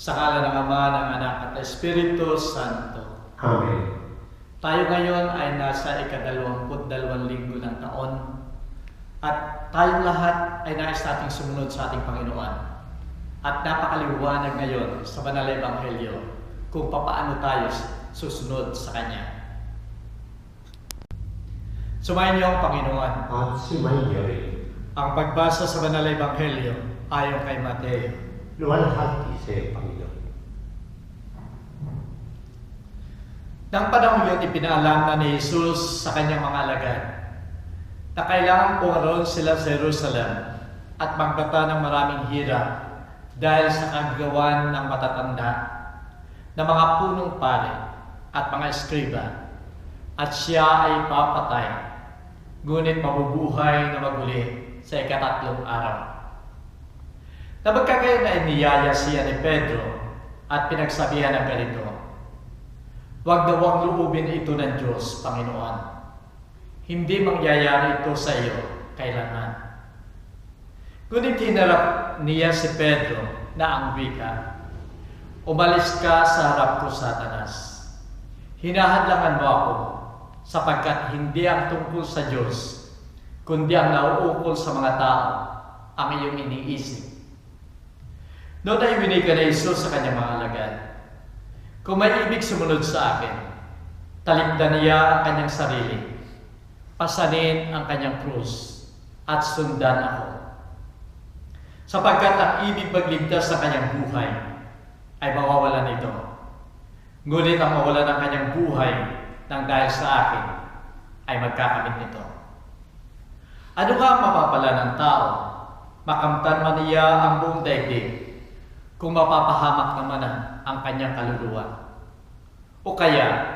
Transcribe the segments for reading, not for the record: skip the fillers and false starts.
Sa ngalan ng Ama, ng Anak at Espiritu Santo. Amen. Tayo ngayon ay nasa ika-22 linggo ng taon at tayong lahat ay nais nating sumunod sa ating Panginoon. At napakaliwanag ngayon sa Banal na Ebanghelyo kung papaano tayo susunod sa Kanya. Sumayin niyo ang Panginoon. At sumainyo rin. Ang pagbasa sa Banal na Ebanghelyo ayon kay Mateo. Luwalhati sa Panginoon. Nang panahon yun, ipinaalam na ni Jesus sa kanyang mga alagad na kailangan pumaroon sila sa Jerusalem at magdata ng maraming hirap dahil sa kagawan ng matatanda na mga punong pari at mga eskriba, at siya ay papatay, ngunit mabubuhay na maguli sa ika-3 araw. Na magkagayon ay niyaya siya ni Pedro at pinagsabihan ng ganito, "Huwag daw ang luubin ito ng Diyos, Panginoon. Hindi mangyayari ito sa iyo kailanman." Ngunit hinarap niya si Pedro na ang wika, "Umalis ka sa harap ko, Satanas. Hinahadlangan mo ako sapagkat hindi ang tungkol sa Diyos, kundi ang nauukol sa mga tao ang iyong iniisip." Noon ay winikan ni Jesus sa kanyang mga alagad, "Kung may ibig sumunod sa akin, talikdan niya ang kanyang sarili, pasanin ang kanyang krus, at sundan ako. Sapagkat ang ibig magligtas sa kanyang buhay ay mawawalan nito. Ngunit ang mawalan ng kanyang buhay nang dahil sa akin ay magkakamit nito. Ano ka ang mapapala ng tao? Makamtan man niya ang buong daigdig, kung mapapahamak naman ang kanyang kaluluwa. O kaya,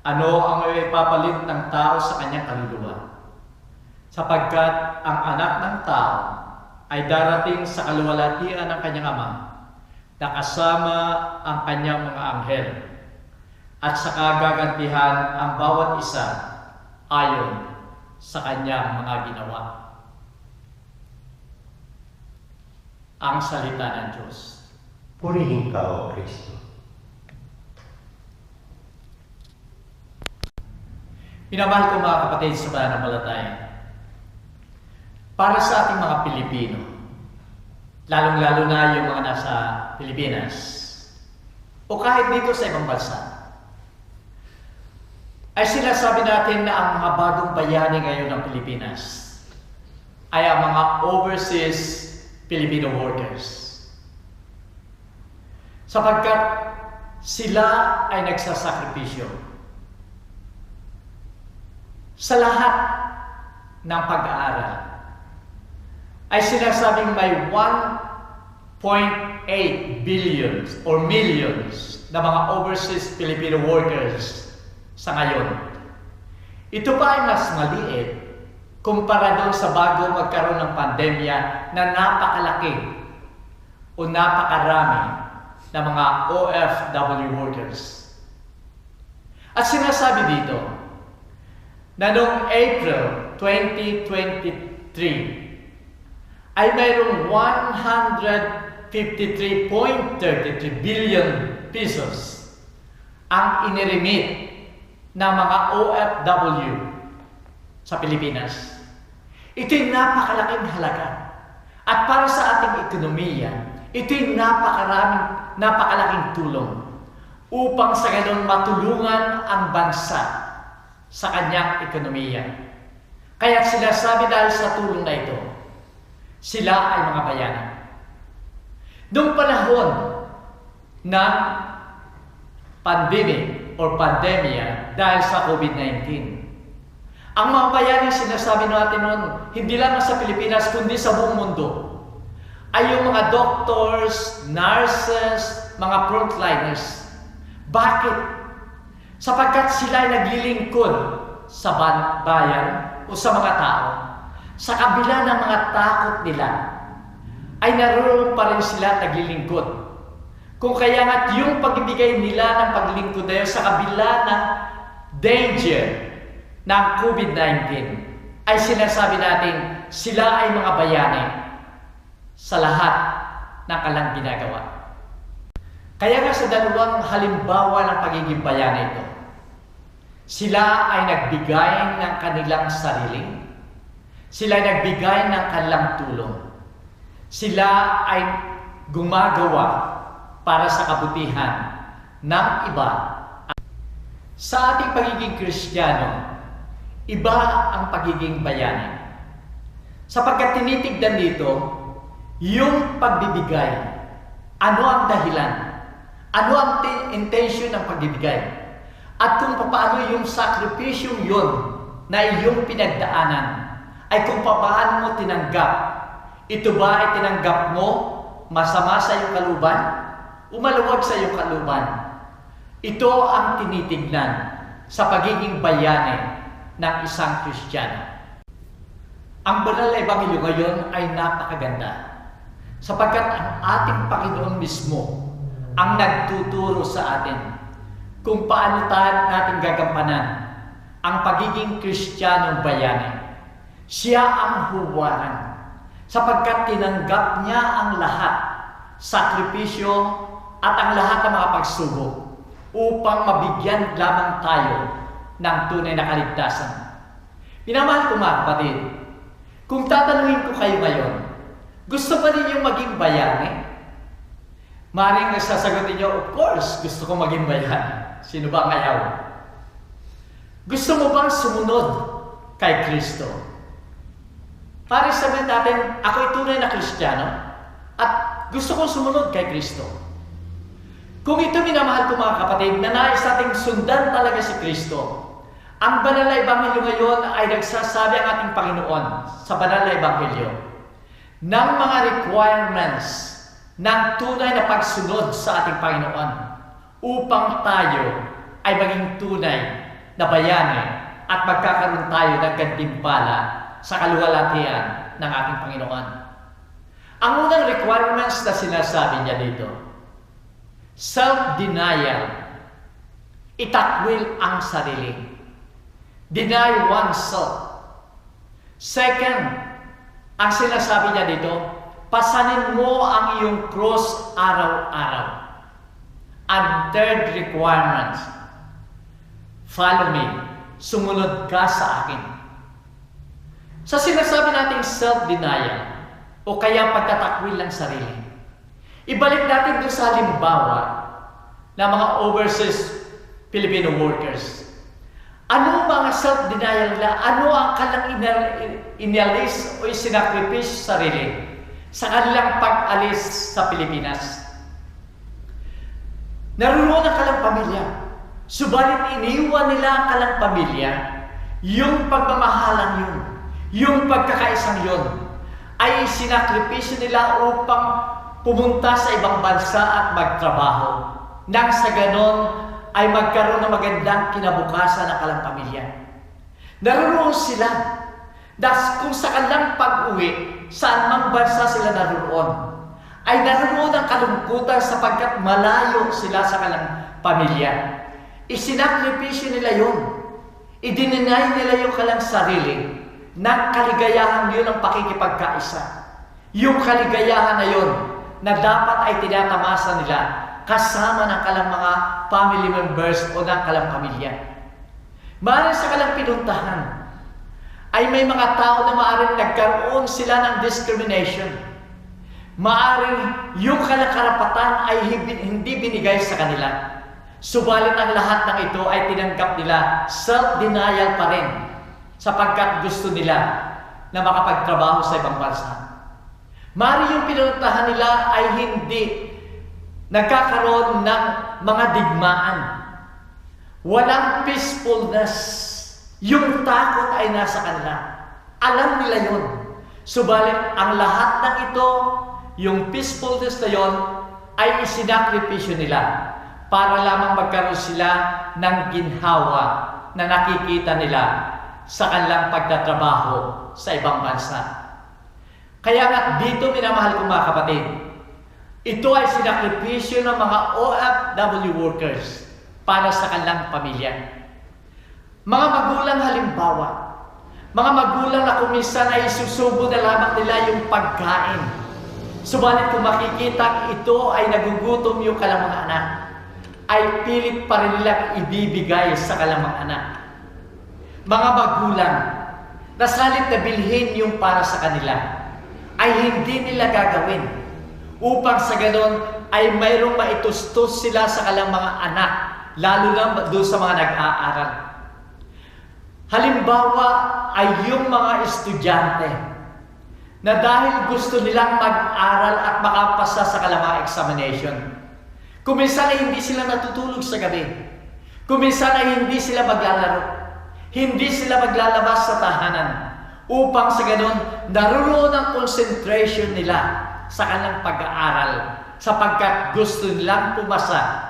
ano ang ipapalit ng tao sa kanyang kaluluwa? Sapagkat ang anak ng tao ay darating sa kaluwalhatian ng kanyang Ama, na kasama ang kanyang mga anghel, at saka gagantihan ang bawat isa ayon sa kanyang mga ginawa." Ang salita ng Diyos. Purihin ka, O Kristo. Minamahal ko mga kapatid sa pananampalataya, para sa ating mga Pilipino, lalong-lalo na yung mga nasa Pilipinas, o kahit dito sa ibang bansa, ay sinasabi natin na ang mga bagong bayani ngayon ng Pilipinas ay ang mga overseas Filipino workers. Sapagkat sila ay nagsasakripisyo sa lahat ng pag-aaral. Ay sinasabing may 1.8 billion or millions na mga overseas Filipino workers sa ngayon. Ito pa ay mas maliit kumpara doon sa bago magkaroon ng pandemya na napakalaki o napakarami na mga OFW workers. At sinasabi dito na noong April 2023 ay mayroong 153.33 billion pesos ang iniremit ng mga OFW sa Pilipinas. Ito'y napakalaking halaga. At para sa ating ekonomiya, ito'y napakalaking tulong upang sa ganon matulungan ang bansa sa kanyang ekonomiya. Kaya sinasabi dahil sa tulong na ito, sila ay mga bayanan. Noong panahon ng pandemic or pandemya dahil sa COVID-19, ang mga bayani sinasabi natin noon, hindi lamang sa Pilipinas kundi sa buong mundo, ay yung mga doctors, nurses, mga frontliners. Bakit? Sapagkat sila ay naglilingkod sa bayan o sa mga tao. Sa kabila ng mga takot nila, ay naroon pa rin sila naglilingkod. Kung kaya nga't yung pagbibigay nila ng paglingkod na yun sa kabila ng danger ng COVID-19, ay sinasabi natin sila ay mga bayani sa lahat ng kanilang ginagawa. Kaya nga sa dalawang halimbawa ng pagiging bayani ito, sila ay nagbigay ng kanilang sarili, sila ay nagbigay ng kanilang tulong, sila ay gumagawa para sa kabutihan ng iba. Sa ating pagiging Kristiyano, iba ang pagiging bayani. Sapagkat tinitignan dito, yung pagbibigay, ano ang dahilan? Ano ang intention ng pagbibigay? At kung paano yung sakripisyong yun na iyong pinagdaanan, ay kung paano mo tinanggap. Ito ba ay tinanggap mo masama sa iyong kaluban? Umaluwag sa iyong kaluban? Ito ang tinitignan sa pagiging bayani ng isang Kristiyano. Ang banal na ebanghelyo ngayon ay napakaganda sapagkat ang ating Panginoon mismo ang nagtuturo sa atin kung paano natin gagampanan ang pagiging Kristiyanong bayani. Siya ang huwaran sapagkat tinanggap niya ang lahat, sakripisyo at ang lahat ng mga pagsubok upang mabigyan lamang tayo ng tunay na kaligtasan. Minamahal ko mga kapatid, kung tatanungin ko kayo ngayon, gusto ba ninyong maging bayani? Maring sasagutin niyo, of course, gusto ko maging bayani. Sino ba ang ayaw? Gusto mo bang sumunod kay Kristo? Paring sabihin natin, ako'y tunay na Kristiyano at gusto kong sumunod kay Kristo. Kung ito, minamahal ko mga kapatid, na nais nating sundan talaga si Kristo, ang banal na ebanghelyo ngayon ay nagsasabi ang ating Panginoon sa banal na ebanghelyo ng mga requirements ng tunay na pagsunod sa ating Panginoon upang tayo ay maging tunay na bayani at magkakaroon tayo ng gantimpala sa kaluwalhatian ng ating Panginoon. Ang unang requirements na sinasabi niya dito, self-denial, itakwil ang sarili. Deny oneself. Second, ang sinasabi niya dito, pasanin mo ang iyong cross araw-araw. And third requirement, follow me, sumunod ka sa akin. Sa sinasabi nating self-denial o kaya pagtatakwil ng sarili, ibalik natin doon sa halimbawa ng mga overseas Filipino workers. Ano mga self-denial nila? Ano ang kanilang inalis o isinakripisyo sa sarili sa kanilang pag-alis sa Pilipinas? Naroon ang kanilang pamilya. Subalit iniwan nila ang kanilang pamilya, yung pagmamahalan yun, yung pagkakaisang yun, ay isinakripisyo nila upang pumunta sa ibang bansa at magtrabaho. Nang sa ganon, ay magkaroon ng magandang kinabukasan ng kanilang pamilya. Naroon sila. Kung sa kanilang pag-uwi, saan mang bansa sila naroon, ay naroon ang kalungkutan sapagkat malayo sila sa kanilang pamilya. Isinakripisyo nila yun. Idininay nila yung kanilang sarili ng kaligayahan yun ang pakikipagkaisa. Yung kaligayahan na yun na dapat ay tinatamasa nila kasama ng kanilang mga family members o ng kanilang pamilya. Maaaring sa kanilang pinuntahan ay may mga tao na maaaring nagkaroon sila ng discrimination. Maaaring yung kanilang karapatan ay hindi binigay sa kanila. Subalit ang lahat ng ito ay tinanggap nila, self-denial pa rin, sapagkat gusto nila na makapagtrabaho sa ibang bansa. Maaaring yung pinuntahan nila ay hindi nagkakaroon ng mga digmaan. Walang peacefulness. Yung takot ay nasa kanila. Alam nila yun. Subalit ang lahat ng ito, yung peacefulness na yun, ay isinakripisyo nila para lamang magkaroon sila ng ginhawa na nakikita nila sa kanilang pagtatrabaho sa ibang bansa. Kaya nga dito, minamahal ko mga kapatid, ito ay sinakripisyo ng mga OFW workers para sa kanilang pamilya. Mga magulang halimbawa, mga magulang na kuminsan ay isusubo na lamang nila yung pagkain Subalit kung makikita ito ay nagugutom yung kalang mga anak, ay pilit pa rin nilang ibibigay sa kalang mga anak. Mga magulang, na salit na bilhin yung para sa kanila, ay hindi nila gagawin upang sa ganon ay mayroong maitustos sila sa kalang mga anak, lalo na doon sa mga nag-aaral. Halimbawa ay yung mga estudyante na dahil gusto nilang mag-aral at makapasa sa kalang mga examination, kuminsan ay hindi sila natutulog sa gabi, kuminsan ay hindi sila maglalaro, hindi sila maglalabas sa tahanan upang sa ganon naroon ang concentration nila sa kanilang pag-aaral sapagkat gusto nilang pumasa,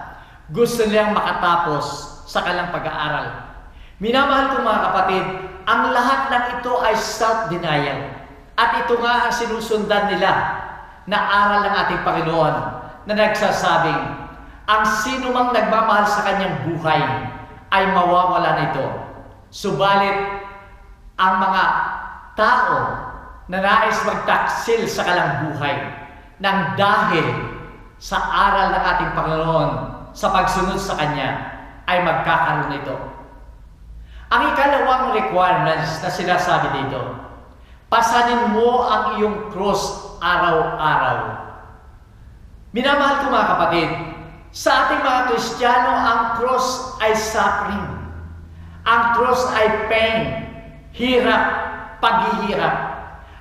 gusto nilang makatapos sa kanilang pag-aaral. Minamahal kong mga kapatid, ang lahat ng ito ay self-denial at ito nga ang sinusundan nila na aral ng ating Panginoon na nagsasabing ang sino mang nagmamahal sa kanyang buhay ay mawawala nito. Subalit, ang mga tao na nais magtaksil sa kalang buhay nang dahil sa aral ng ating Panginoon sa pagsunod sa Kanya ay magkakaroon nito. Ang ikalawang requirements na sinasabi dito, pasanin mo ang iyong cross araw-araw. Minamahal ko mga kapatid, sa ating mga Kristiyano, ang cross ay suffering. Ang cross ay pain, hirap, paghihirap.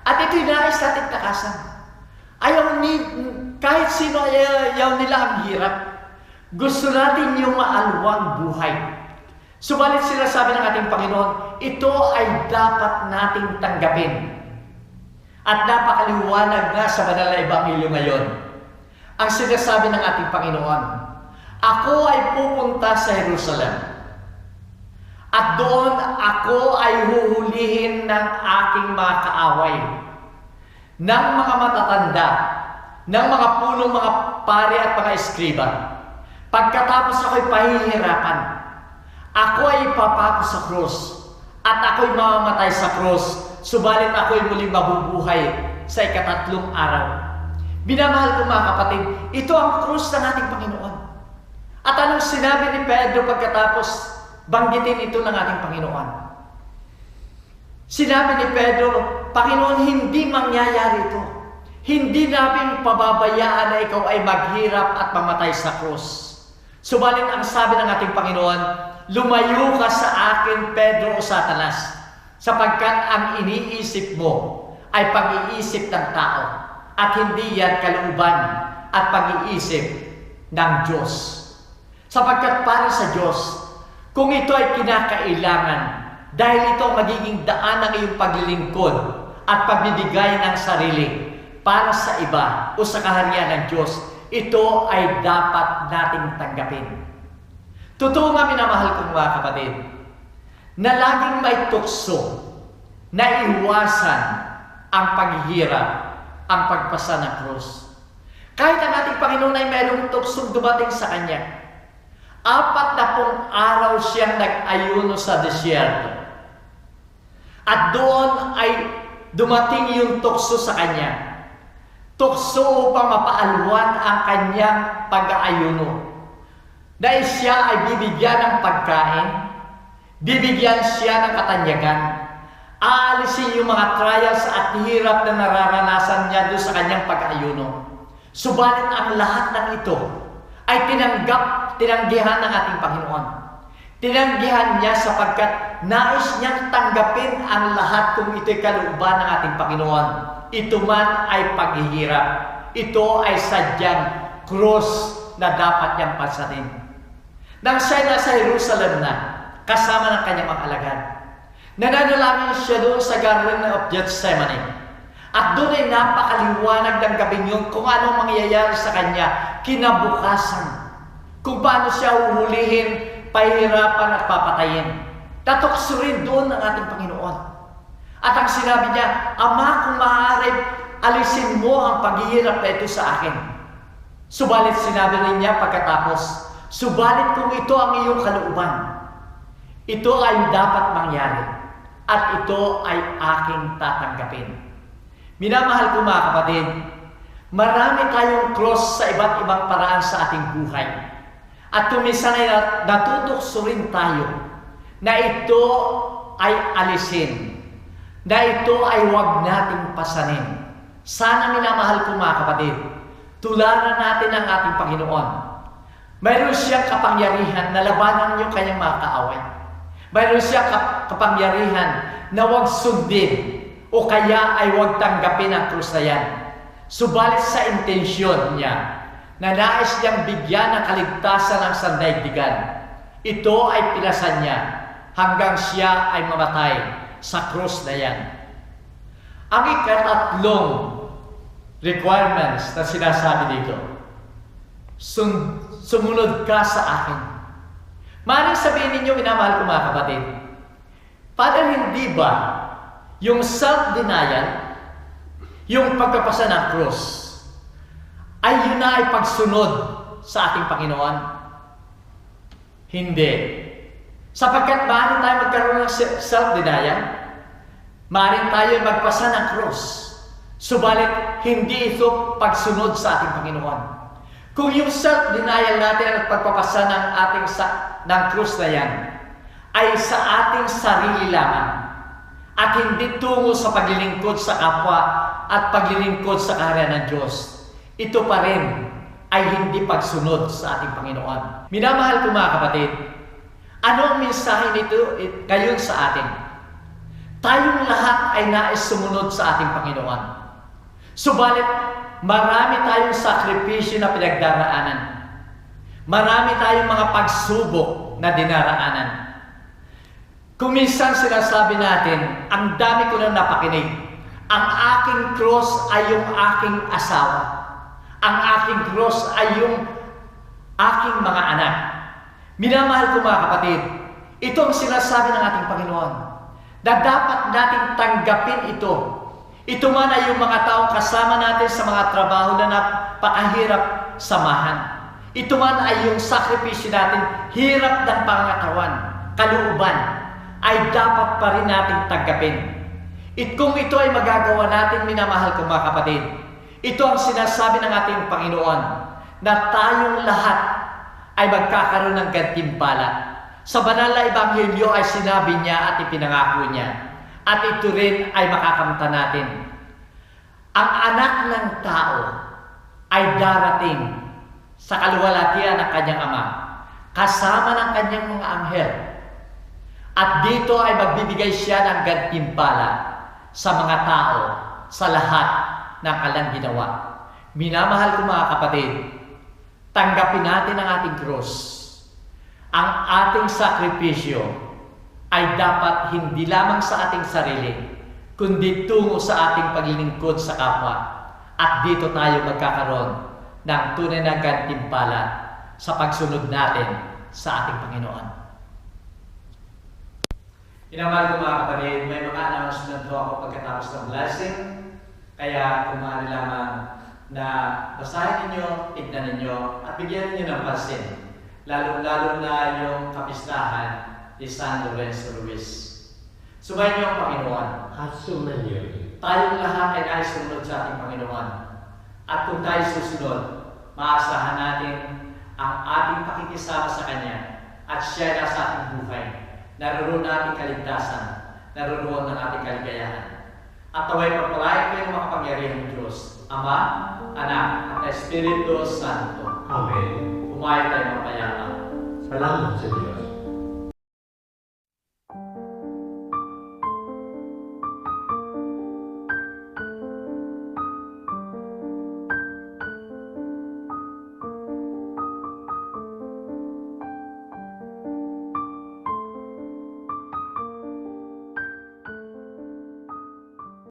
At ito'y nais natin takasan. Kahit sino ayaw nila ang hirap. Gusto natin yung maalwang buhay. Subalit sinasabi ng ating Panginoon, ito ay dapat nating tanggapin. At napakaliwanag nga sa banal na ebanghelyo ngayon. Ang sinasabi ng ating Panginoon, ako ay pupunta sa Jerusalem. At doon ako ay huhulihin ng aking mga kaaway, ng mga matatanda, ng mga punong mga pari at mga eskriba. Pagkatapos ako'y pahihirapan, ako ay ipapako sa krus, at ako'y mamamatay sa krus, subalit ako'y muling mabubuhay sa ikatatlong araw. Binamahal ko mga kapatid, ito ang krus ng ating Panginoon. At anong sinabi ni Pedro pagkatapos banggitin ito ng ating Panginoon? Sinabi ni Pedro, Panginoon, hindi mangyayari ito. Hindi namin pababayaan na ikaw ay maghirap at mamatay sa krus. Subalit ang sabi ng ating Panginoon, lumayo ka sa akin, Pedro o Satanas, sapagkat ang iniisip mo ay pag-iisip ng tao at hindi yan kalooban at pag-iisip ng Diyos. Sapagkat para sa Diyos, kung ito ay kinakailangan, dahil ito ang magiging daan ng iyong paglilingkod at pagbibigay ng sarili para sa iba o sa kaharian ng Diyos, ito ay dapat nating tanggapin. Totoo nga minamahal kong mga kapatid, na laging may tukso na iwasan ang paghihirap, ang pagpasa ng krus. Kahit ang ating Panginoon ay mayroong tuksong dumating sa Kanya, 40 araw siyang nag-ayuno sa disyerto. At doon ay dumating yung tukso sa Kanya. Tukso upang mapaalwan ang Kanyang pag-aayuno. Dahil siya ay bibigyan ng pagkain, bibigyan siya ng katanyagan, aalisin yung mga trials at hirap na nararanasan niya doon sa Kanyang pag-aayuno. Subalit ang lahat ng ito ay tinanggihan ng ating Panginoon. Tinanggihan niya sapagkat nais niyang tanggapin ang lahat kung ito'y kalooban ng ating Panginoon. Ito man ay paghihirap. Ito ay sadyang krus na dapat niyang pasanin. Nang siya nasa Jerusalem na, kasama ng kanyang mga alagad, nananalangin siya doon sa Garden of Gethsemane. At doon ay napakaliwanag ng gabing yun kung anong mangyayari sa kanya kinabukasan. Kung paano siya uhulihin, pahirapan at papatayin. Tatokso rin doon ang ating Panginoon. At ang sinabi niya, Ama, kung maaari, alisin mo ang paghihirap na ito sa akin. Subalit sinabi rin niya pagkatapos, subalit kung ito ang iyong kalooban, ito ay dapat mangyari at ito ay aking tatanggapin. Minamahal ko mga kapatid, Marami tayong cross sa iba't ibang paraan sa ating buhay. At kuminsan ay natutokso rin tayo na ito ay alisin, na ito ay huwag nating pasanin. Sana minamahal ko mga kapatid, tularan natin ang ating Panginoon. Mayroon siyang kapangyarihan na labanan yung kanyang mga kaaway. Mayroon siyang kapangyarihan na huwag sundin o kaya ay huwag tanggapin ang krus na yan. Subalit sa intensyon niya na nais niyang bigyan ng kaligtasan ng sandaigdigan, ito ay pinasan niya hanggang siya ay mamatay sa krus na yan. Ang ikatatlong requirements na sinasabi dito, sumunod ka sa akin. Maaaring sabihin ninyo, minamahal ko mga kapatid, Father, hindi ba yung self-denial, yung pagpapasa ng cross, ay yun na ay pagsunod sa ating Panginoon? Hindi. Sapagkat maaari tayo magkaroon ng self-denial, maaari tayo magpasa ng cross, subalit hindi ito pagsunod sa ating Panginoon. Kung yung self-denial natin at pagpapasa ng cross na yan ay sa ating sarili lamang, at hindi tungo sa paglilingkod sa kapwa at paglilingkod sa kaharian ng Diyos, ito pa rin ay hindi pagsunod sa ating Panginoon. Minamahal ko mga kapatid, ano ang mensahe nito ngayon sa atin? Tayong lahat ay nais sumunod sa ating Panginoon. Subalit, marami tayong sakripisyo na pinagdaraanan. Marami tayong mga pagsubok na dinaraanan. Kung minsan sinasabi natin, ang dami ko na napakinig. Ang aking cross ay yung aking asawa. Ang aking cross ay yung aking mga anak. Minamahal ko mga kapatid, ito ang sinasabi ng ating Panginoon, na dapat nating tanggapin ito. Ito man ay yung mga taong kasama natin sa mga trabaho na napakahirap samahan. Ito man ay yung sakripisyo natin, hirap ng pangangatawan, kalooban, ay dapat pa rin nating tanggapin. Kung ito ay magagawa natin, minamahal ko mga kapatid, ito ang sinasabi ng ating Panginoon, na tayong lahat ay magkakaroon ng gantimpala. Sa banal na ebanghelyo ay sinabi niya at ipinangako niya, at ito rin ay makakamta natin. Ang anak ng tao ay darating sa kaluwalhatian ng kanyang ama, kasama ng kanyang mga anghel. At dito ay magbibigay siya ng gantimpala sa mga tao sa lahat ng kanilang ginawa. Minamahal ko mga kapatid, tanggapin natin ang ating cross. Ang ating sakripisyo ay dapat hindi lamang sa ating sarili, kundi tungo sa ating paglilingkod sa kapwa. At dito tayo magkakaroon ng tunay na gantimpala sa pagsunod natin sa ating Panginoon. Minamahal ko mga kapatid, may mga announcement ho ako pagkatapos ng blessing. Kaya kung maaari lamang na basahin ninyo, tignan ninyo, at bigyan ninyo ng pansin. Lalo-lalo na yung kapistahan ni San Lorenzo Ruiz. Subayin niyo ang Panginoon. At sumayo. Tayong lahat ay nais sumunod sa ating Panginoon. At kung tayo susunod, maasahan natin ang ating pakikisama sa Kanya at siya na sa ating buhay. Naroon nating kaligtasan, naroon ng ating kaligayahan. At naway pagpalain kayo ng makapangyarihan ng Diyos, Ama, Anak, at Espiritu Santo. Amen. Umayo tayo mapayapa. Salamat sa Diyos.